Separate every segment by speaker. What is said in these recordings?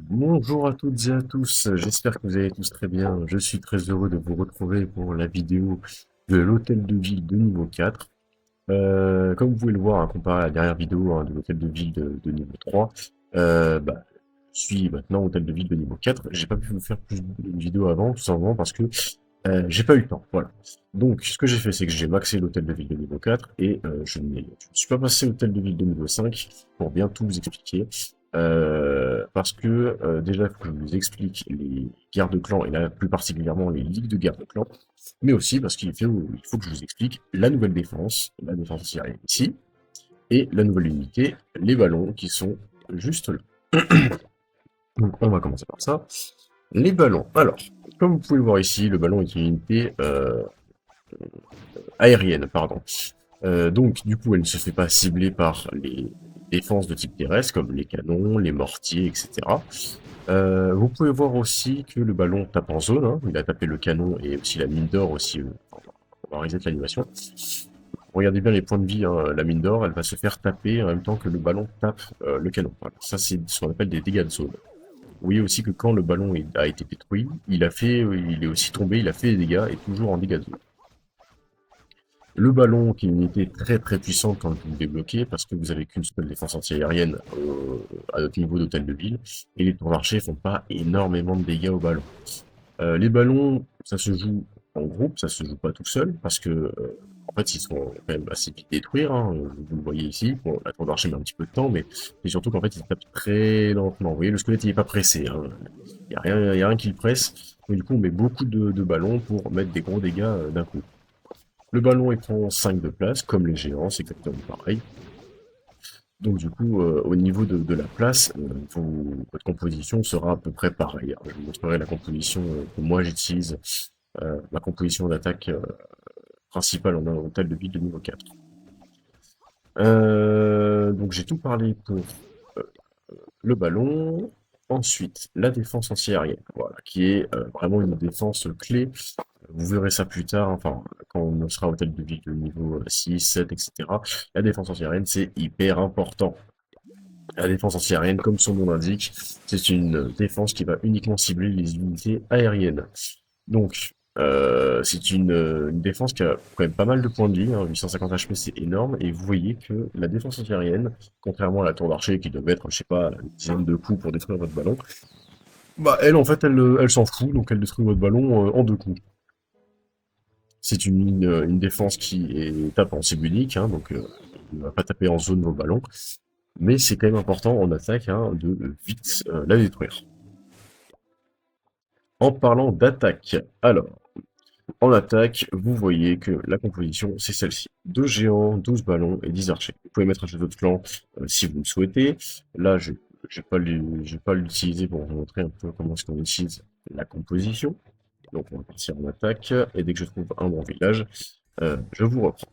Speaker 1: Bonjour à toutes et à tous, j'espère que vous allez tous très bien. Je suis très heureux de vous retrouver pour la vidéo de l'hôtel de ville de niveau 4. Comme vous pouvez le voir, comparé à la dernière vidéo de l'hôtel de ville de niveau 3, je suis maintenant hôtel de ville de niveau 4. J'ai pas pu vous faire plus de vidéos avant, tout simplement parce que j'ai pas eu le temps, voilà. Donc, ce que j'ai fait, c'est que j'ai maxé l'hôtel de ville de niveau 4 et je ne suis pas passé hôtel de ville de niveau 5 pour bien tout vous expliquer. Parce que déjà, il faut que je vous explique les guerres de clans et là, plus particulièrement les ligues de guerre de clans, mais aussi parce qu'il faut que je vous explique la défense aérienne ici, et la nouvelle unité, les ballons qui sont juste là. Donc, on va commencer par ça. Les ballons. Alors, comme vous pouvez le voir ici, le ballon est une unité aérienne, pardon. Donc, du coup, elle ne se fait pas cibler par les défenses de type terrestre, comme les canons, les mortiers, etc. Vous pouvez voir aussi que le ballon tape en zone, hein. Il a tapé le canon et aussi la mine d'or aussi. On va reset l'animation. Regardez bien les points de vie, hein. La mine d'or, elle va se faire taper en même temps que le ballon tape le canon. Voilà. Ça, c'est ce qu'on appelle des dégâts de zone. Vous voyez aussi que quand le ballon a été détruit, il est aussi tombé, il a fait des dégâts et toujours en dégâts de zone. Le ballon, qui est une unité très très puissante quand vous le débloquez, parce que vous avez qu'une seule défense anti-aérienne à notre niveau d'hôtel de ville, et les tours d'archer font pas énormément de dégâts au ballon. Les ballons, ça se joue en groupe, ça se joue pas tout seul, parce que en fait ils sont quand même assez vite détruire, hein, vous le voyez ici. Bon, la tour d'archer met un petit peu de temps, mais c'est surtout qu'en fait ils tapent très lentement. Vous voyez, le squelette il est pas pressé, hein. Y a rien qui le presse, mais du coup on met beaucoup de ballons pour mettre des gros dégâts d'un coup. Le ballon il prend 5 de place, comme les géants, c'est exactement pareil. Donc du coup, au niveau de la place, votre composition sera à peu près pareille, hein. Je vous montrerai la composition que moi j'utilise, ma composition d'attaque principale en hôtel de ville de niveau 4. Donc j'ai tout parlé pour euh, le ballon. Ensuite, la défense anti-aérienne, voilà, qui est vraiment une défense clé. Vous verrez ça plus tard, enfin, quand on sera au hôtel de ville de niveau 6, 7, etc. La défense anti-aérienne, c'est hyper important. La défense anti-aérienne, comme son nom l'indique, c'est une défense qui va uniquement cibler les unités aériennes. Donc, c'est une défense qui a quand même pas mal de points de vie, hein, 850 HP c'est énorme, et vous voyez que la défense anti-aérienne, contrairement à la tour d'archer qui doit mettre, je sais pas, une dizaine de coups pour détruire votre ballon, bah elle en fait elle s'en fout, donc elle détruit votre ballon en 2 coups. C'est une défense qui tape en cible unique, hein, donc il ne va pas taper en zone vos ballons, mais c'est quand même important en attaque, hein, de vite la détruire. En parlant d'attaque, alors, en attaque, vous voyez que la composition, c'est celle-ci. 2 géants, 12 ballons et 10 archers. Vous pouvez mettre un jeu d'autres clans si vous le souhaitez. Là, je vais pas l'utiliser pour vous montrer un peu comment est-ce qu'on utilise la composition. Donc, on va partir en attaque, et dès que je trouve un bon village, je vous reprends.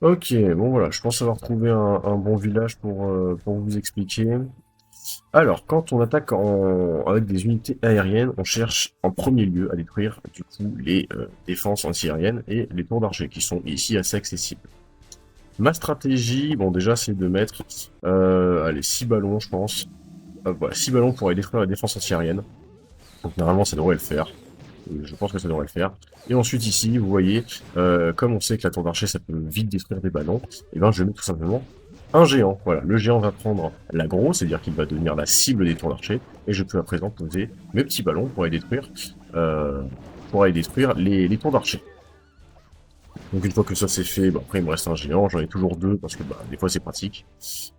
Speaker 1: Ok, bon voilà, je pense avoir trouvé un bon village pour vous expliquer. Alors, quand on attaque avec des unités aériennes, on cherche en premier lieu à détruire du coup les défenses anti-aériennes et les tours d'archer qui sont ici assez accessibles. Ma stratégie, bon déjà c'est de mettre allez, 6 ballons je pense. Voilà, 6 ballons pour aller détruire la défense anti-aérienne. Donc normalement ça devrait le faire. Je pense que ça devrait le faire. Et ensuite ici, vous voyez, comme on sait que la tour d'archer ça peut vite détruire des ballons, et ben je mets tout simplement un géant. Voilà, le géant va prendre l'aggro, c'est-à-dire qu'il va devenir la cible des tours d'archer, et je peux à présent poser mes petits ballons euh, pour aller détruire les tours d'archer. Donc une fois que ça c'est fait, bah, après il me reste un géant, j'en ai toujours deux parce que bah, des fois c'est pratique.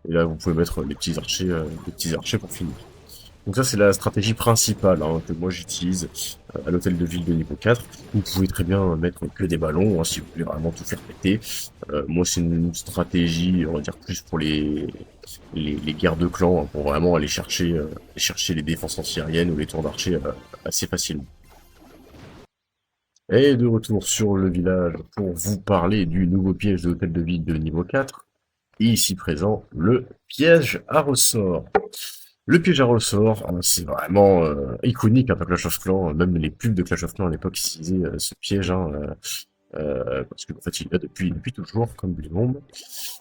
Speaker 1: Et là vous pouvez mettre les petits archers pour finir. Donc ça c'est la stratégie principale, hein, que moi j'utilise à l'hôtel de ville de niveau 4. Vous pouvez très bien mettre que des ballons, hein, si vous voulez vraiment tout faire péter. Moi c'est une stratégie, on va dire plus pour les guerres de clans, hein, pour vraiment aller chercher les défenses anti-aériennes ou les tours d'archer assez facilement. Et de retour sur le village pour vous parler du nouveau piège de l'hôtel de ville de niveau 4. Et ici présent, le piège à ressort. Le piège à ressort, c'est vraiment iconique dans Clash of Clans. Même les pubs de Clash of Clans à l'époque utilisaient ce piège, hein, parce que en fait il est là depuis toujours, comme du monde.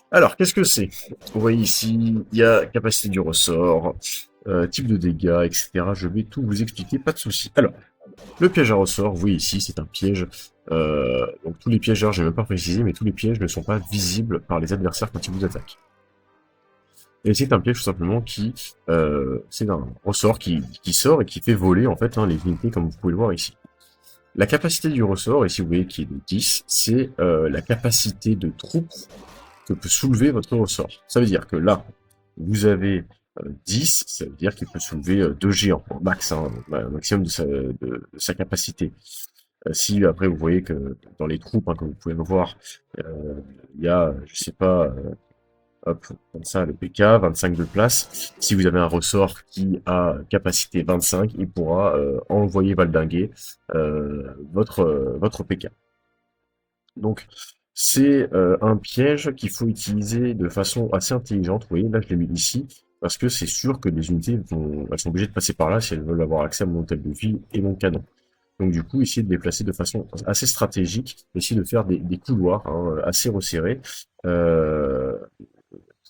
Speaker 1: Alors, qu'est-ce que c'est? Vous voyez ici, il y a capacité du ressort, type de dégâts, etc. Je vais tout vous expliquer, pas de souci. Alors, le piège à ressort, vous voyez ici, c'est un piège. Donc tous les pièges, j'ai même pas précisé, mais tous les pièges ne sont pas visibles par les adversaires quand ils vous attaquent. Et c'est un piège tout simplement c'est un ressort qui sort et qui fait voler en fait les unités comme vous pouvez le voir ici. La capacité du ressort, ici vous voyez qui est de 10, c'est la capacité de troupes que peut soulever votre ressort. Ça veut dire que là, vous avez 10, ça veut dire qu'il peut soulever 2 géants, max, maximum de sa capacité. Si après vous voyez que dans les troupes, comme vous pouvez le voir, il y a, je sais pas, hop, comme ça, le PK, 25 de place. Si vous avez un ressort qui a capacité 25, il pourra envoyer valdinguer votre PK. Donc, c'est un piège qu'il faut utiliser de façon assez intelligente. Vous voyez, là, je l'ai mis ici, parce que c'est sûr que les unités elles sont obligées de passer par là si elles veulent avoir accès à mon hôtel de ville et mon canon. Donc du coup, essayer de les placer de façon assez stratégique, essayer de faire des couloirs assez resserrés, euh,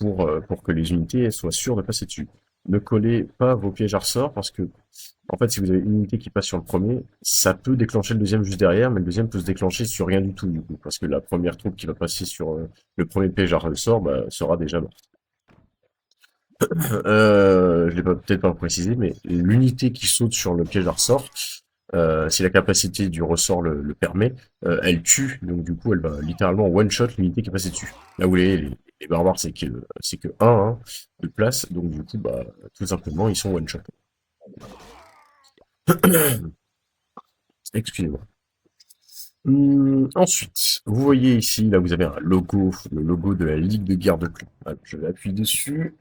Speaker 1: pour que les unités soient sûres de passer dessus. Ne collez pas vos pièges à ressort parce que, en fait, si vous avez une unité qui passe sur le premier, ça peut déclencher le deuxième juste derrière, mais le deuxième peut se déclencher sur rien du tout, du coup, parce que la première troupe qui va passer sur le premier piège à ressort sera déjà morte. Je l'ai peut-être pas précisé, mais l'unité qui saute sur le piège à ressort, si la capacité du ressort le permet, elle tue, donc du coup elle va littéralement one-shot l'unité qui est passée dessus. Là où les barbares c'est que 1 de place, donc du coup tout simplement ils sont one-shot. Excusez-moi. Ensuite, vous voyez ici, là vous avez un logo, le logo de la Ligue de guerre de clan. Alors, je vais appuyer dessus.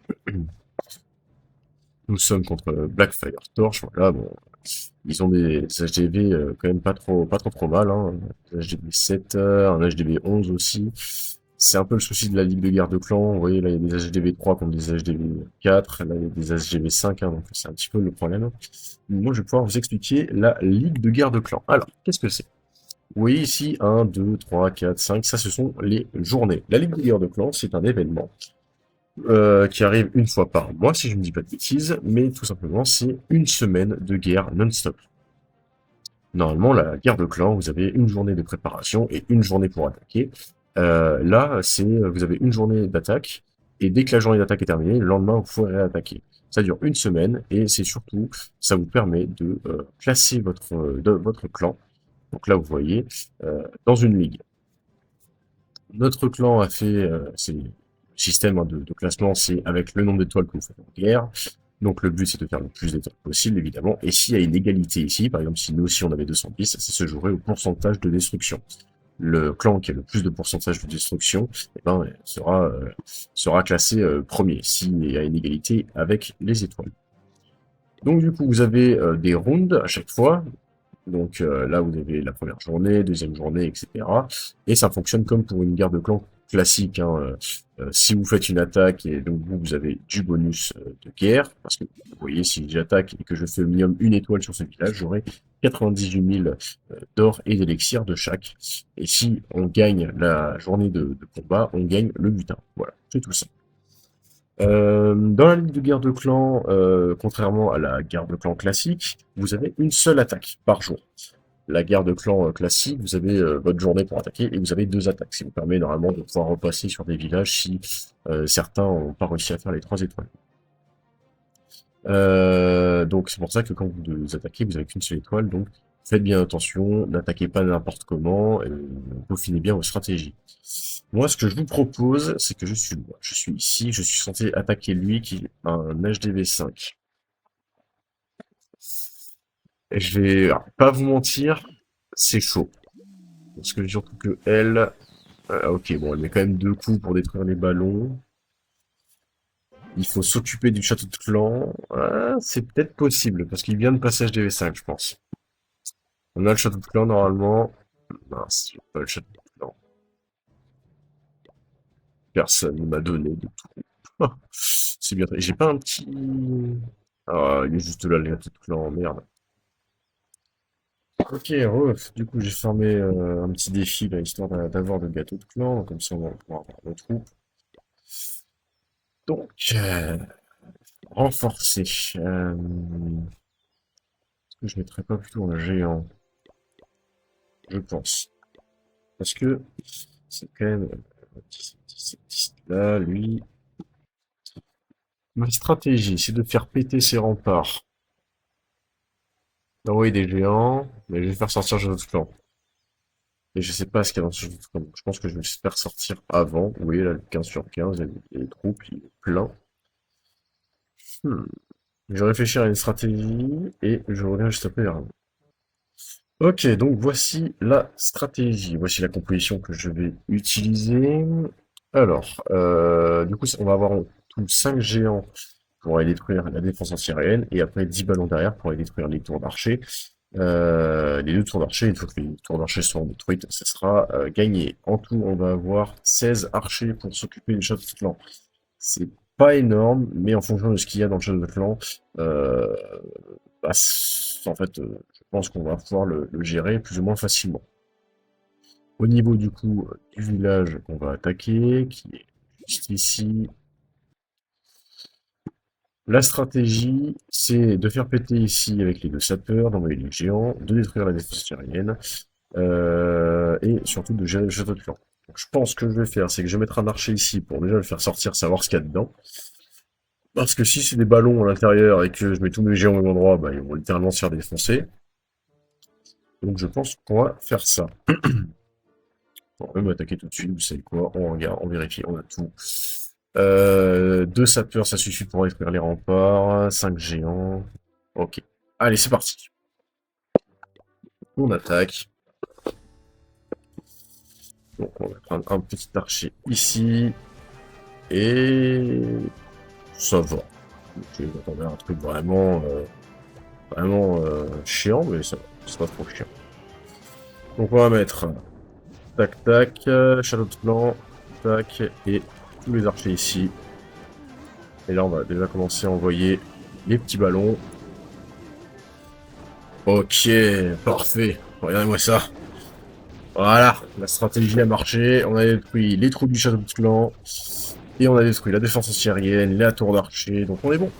Speaker 1: Nous sommes contre Blackfire Torch, voilà, bon, ils ont des HDV quand même pas trop mal, hein. Un HDV 7, un HDV 11 aussi. C'est un peu le souci de la Ligue de guerre de clans. Vous voyez, là, il y a des HDV 3 contre des HDV 4, là, il y a des HDV 5, donc c'est un petit peu le problème. Moi, je vais pouvoir vous expliquer la Ligue de guerre de clans. Alors, qu'est-ce que c'est? Vous voyez ici, 1, 2, 3, 4, 5, ça, ce sont les journées. La Ligue de guerre de clans, c'est un événement qui arrive une fois par mois, si je ne dis pas de bêtises, mais tout simplement, c'est une semaine de guerre non-stop. Normalement, la guerre de clan, vous avez une journée de préparation et une journée pour attaquer. Là, vous avez une journée d'attaque, et dès que la journée d'attaque est terminée, le lendemain, vous pourrez attaquer. Ça dure une semaine, et c'est surtout, ça vous permet de classer votre clan. Donc là, vous voyez, dans une ligue. Notre clan a fait, c'est le système de classement, c'est avec le nombre d'étoiles que vous faites en guerre. Donc le but c'est de faire le plus d'étoiles possible évidemment. Et s'il y a une égalité ici, par exemple si nous aussi on avait 210, ça se jouerait au pourcentage de destruction. Le clan qui a le plus de pourcentage de destruction, sera classé premier s'il y a une égalité avec les étoiles. Donc du coup vous avez des rounds à chaque fois. Donc là, vous avez la première journée, deuxième journée, etc. Et ça fonctionne comme pour une guerre de clan classique, hein. Si vous faites une attaque et donc vous avez du bonus de guerre, parce que vous voyez, si j'attaque et que je fais au minimum une étoile sur ce village, j'aurai 98 000 d'or et d'élixir de chaque. Et si on gagne la journée de combat, on gagne le butin. Voilà, c'est tout ça. Dans la ligue de guerre de clan, contrairement à la guerre de clan classique, vous avez une seule attaque par jour. La guerre de clan classique, vous avez votre journée pour attaquer et vous avez 2 attaques, ce qui vous permet normalement de pouvoir repasser sur des villages si certains n'ont pas réussi à faire les 3 étoiles. Donc c'est pour ça que quand vous attaquez, vous avez qu'une seule étoile, donc faites bien attention, n'attaquez pas n'importe comment, et peaufinez bien vos stratégies. Moi, ce que je vous propose, c'est que je suis ici, je suis censé attaquer lui qui a un HDV 5. Et je vais pas vous mentir, c'est chaud. Parce que surtout que elle... ok, bon, elle met quand même 2 coups pour détruire les ballons. Il faut s'occuper du château de clan. Ah, c'est peut-être possible, parce qu'il vient de passer HDV 5, je pense. On a le château de clan, normalement. Mince, j'ai pas le château de clan. Personne ne m'a donné de tout. C'est bien. J'ai pas un petit... Ah, il est juste là, le château de clan, merde. Ok, ref. Du coup, j'ai fermé un petit défi, là, histoire d'avoir le gâteau de clan, comme ça on va pouvoir avoir nos troupes. Donc, renforcer. Est-ce que je mettrais pas plutôt un géant? Je pense. Parce que c'est quand même... Là, lui... Ma stratégie, c'est de faire péter ses remparts. D'envoyer des géants, mais je vais faire sortir Jeu de Clan. Et je sais pas ce qu'il y a dans ce jeu de clan. Je pense que je vais le faire sortir avant. Vous voyez là, le 15 sur 15, les troupes, il est plein. Hmm. Je vais réfléchir à une stratégie et je reviens juste après vers vous. Ok, donc voici la stratégie. Voici la composition que je vais utiliser. Alors, du coup, on va avoir en tout 5 géants pour aller détruire la défense antiaérienne et après 10 ballons derrière pour aller détruire les tours d'archer. Les deux tours d'archer, une fois que les tours d'archer seront détruites, ça sera gagné. En tout, on va avoir 16 archers pour s'occuper du château de clan. C'est pas énorme, mais en fonction de ce qu'il y a dans le château de clan, euh, bah, en fait, je pense qu'on va pouvoir le gérer plus ou moins facilement. Au niveau du coup du village qu'on va attaquer, qui est juste ici, la stratégie, c'est de faire péter ici avec les deux sapeurs, d'envoyer les géants, de détruire la défense aérienne, et surtout de gérer le château de clan. Donc, je pense que je vais faire, c'est que je vais mettre un archer ici pour déjà le faire sortir, savoir ce qu'il y a dedans. Parce que si c'est des ballons à l'intérieur et que je mets tous mes géants au même endroit, bah, ils vont littéralement se faire défoncer. Donc je pense qu'on va faire ça. On va même attaquer tout de suite, vous savez quoi, on regarde, on vérifie, on a tout. Deux sapeurs, ça suffit pour détruire les remparts. 5 géants. Ok. Allez, c'est parti. On attaque. Donc on va prendre un petit archer ici. Et ça va. Je m'attendais à un truc vraiment chiant, mais ça va. C'est pas trop chiant. Donc on va mettre tac tac, Shadow de Clan, tac, et tous les archers ici. Et là on va déjà commencer à envoyer les petits ballons. Ok, parfait. Regardez-moi ça. Voilà, la stratégie a marché. On a détruit les troupes du château de clan. Et on a détruit la défense antiaérienne, la tour d'archer. Donc on est bon.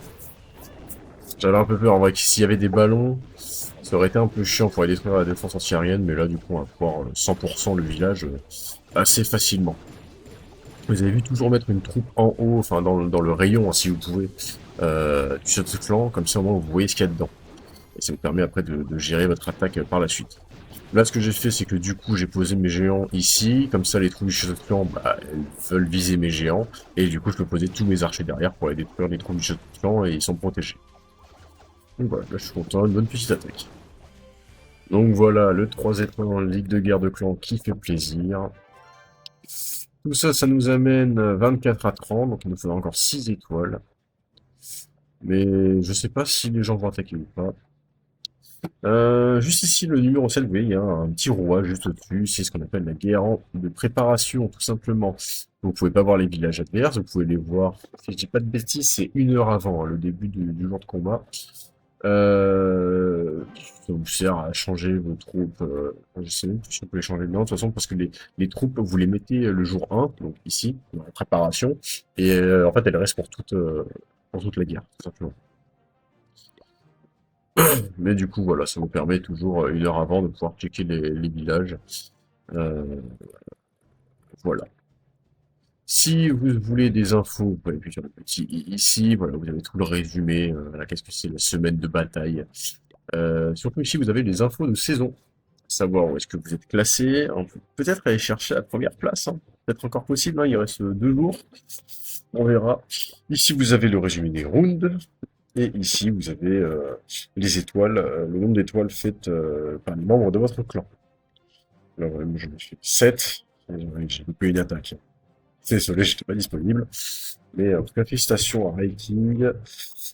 Speaker 1: J'avais un peu peur en vrai que s'il y avait des ballons, ça aurait été un peu chiant pour aller détruire la défense antiaérienne. Mais là, du coup, on va pouvoir 100% le village assez facilement. Vous avez vu toujours mettre une troupe en haut, enfin dans le rayon, hein, si vous pouvez, du château de clan. Comme ça, au moins, vous voyez ce qu'il y a dedans. Et ça vous permet après de gérer votre attaque par la suite. Là, ce que j'ai fait, c'est que du coup, j'ai posé mes géants ici. Comme ça, les troupes du château de clan, bah, elles veulent viser mes géants. Et du coup, je peux poser tous mes archers derrière pour aller détruire les troupes du château de clan et ils sont protégés. Donc voilà, là, je suis content, une bonne petite attaque. Donc voilà, le 3 étoiles en Ligue de guerre de clan qui fait plaisir. Tout ça, ça nous amène 24 à 30, donc il nous faudra encore 6 étoiles. Mais je sais pas si les gens vont attaquer ou pas. Juste ici, le numéro 7, vous voyez, il y a un petit roi juste au-dessus. C'est ce qu'on appelle la guerre de préparation, tout simplement. Vous pouvez pas voir les villages adverses, vous pouvez les voir, si je dis pas de bêtises, c'est 1 heure avant, hein, le début du jour de combat. Ça vous sert à changer vos troupes. Je sais même plus si on peut les changer dedans, de toute façon, parce que les troupes, vous les mettez le jour 1, donc ici, dans la préparation, et en fait, elles restent pour toute la guerre, tout simplement. Mais du coup, voilà, ça vous permet toujours 1 heure avant de pouvoir checker les villages. Euh, voilà. Si vous voulez des infos, vous pouvez appuyer sur le petit i ici. Voilà, vous avez tout le résumé. Voilà, qu'est-ce que c'est la semaine de bataille. Surtout ici, vous avez les infos de saison. Savoir où est-ce que vous êtes classé. On peut peut-être aller chercher la première place, hein. Peut-être encore possible, hein, il reste 2 jours. On verra. Ici, vous avez le résumé des rounds. Et ici, vous avez les étoiles, le nombre d'étoiles faites par les membres de votre clan. Alors, j'en ai fait 7. J'ai loupé une attaque. Désolé, j'étais pas disponible. Mais en tout cas, félicitations à Hiking,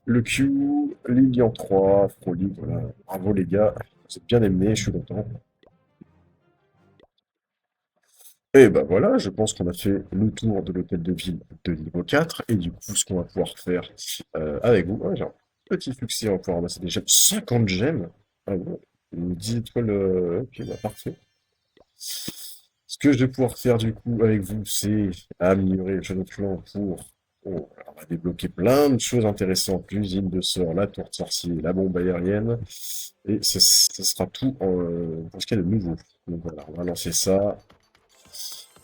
Speaker 1: le Q, Lilian 3, Frolic, voilà. Bravo les gars, vous êtes bien aimés, je suis content. Et ben voilà, je pense qu'on a fait le tour de l'hôtel de ville de niveau 4. Et du coup, ce qu'on va pouvoir faire avec vous, ouais, j'ai un petit succès, on va pouvoir ramasser des gemmes. 50 gemmes? Ah bon, 10 étoiles, ok, bah parfait. Ce que je vais pouvoir faire du coup avec vous, c'est améliorer le château de clan pour Oh, alors on va débloquer plein de choses intéressantes. L'usine de sort, la tour de sorcier, la bombe aérienne. Et ce sera tout pour ce qu'il y a de nouveau. Donc voilà, on va lancer ça.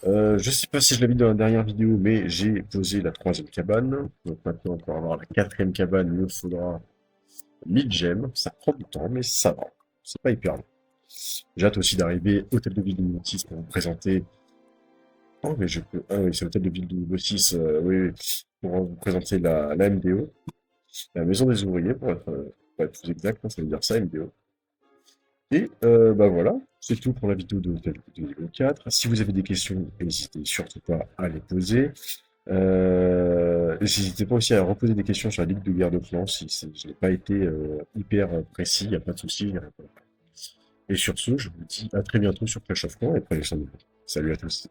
Speaker 1: Je sais pas si je l'avais dit dans la dernière vidéo, mais j'ai posé la troisième cabane. Donc maintenant, pour avoir la quatrième cabane, il me faudra 1000 gemmes. Ça prend du temps, mais ça va. C'est pas hyper long. J'ai hâte aussi d'arriver au Hôtel de Ville de Notis pour vous présenter. Oh, mais je peux. Ah oui, c'est l'Hôtel de Ville de Notis, oui, oui. Pour vous présenter la MDO, la Maison des Ouvriers, pour être plus exact, hein, ça veut dire ça, MDO. Et bah voilà, c'est tout pour la vidéo de niveau 4. Si vous avez des questions, n'hésitez surtout pas à les poser. Et n'hésitez pas aussi à reposer des questions sur la Ligue de guerre de clans si je n'ai pas été hyper précis, il n'y a pas de souci, j'y réponds. Et sur ce, je vous dis à très bientôt sur Clash of Clans et prenez soin de vous. Salut à tous.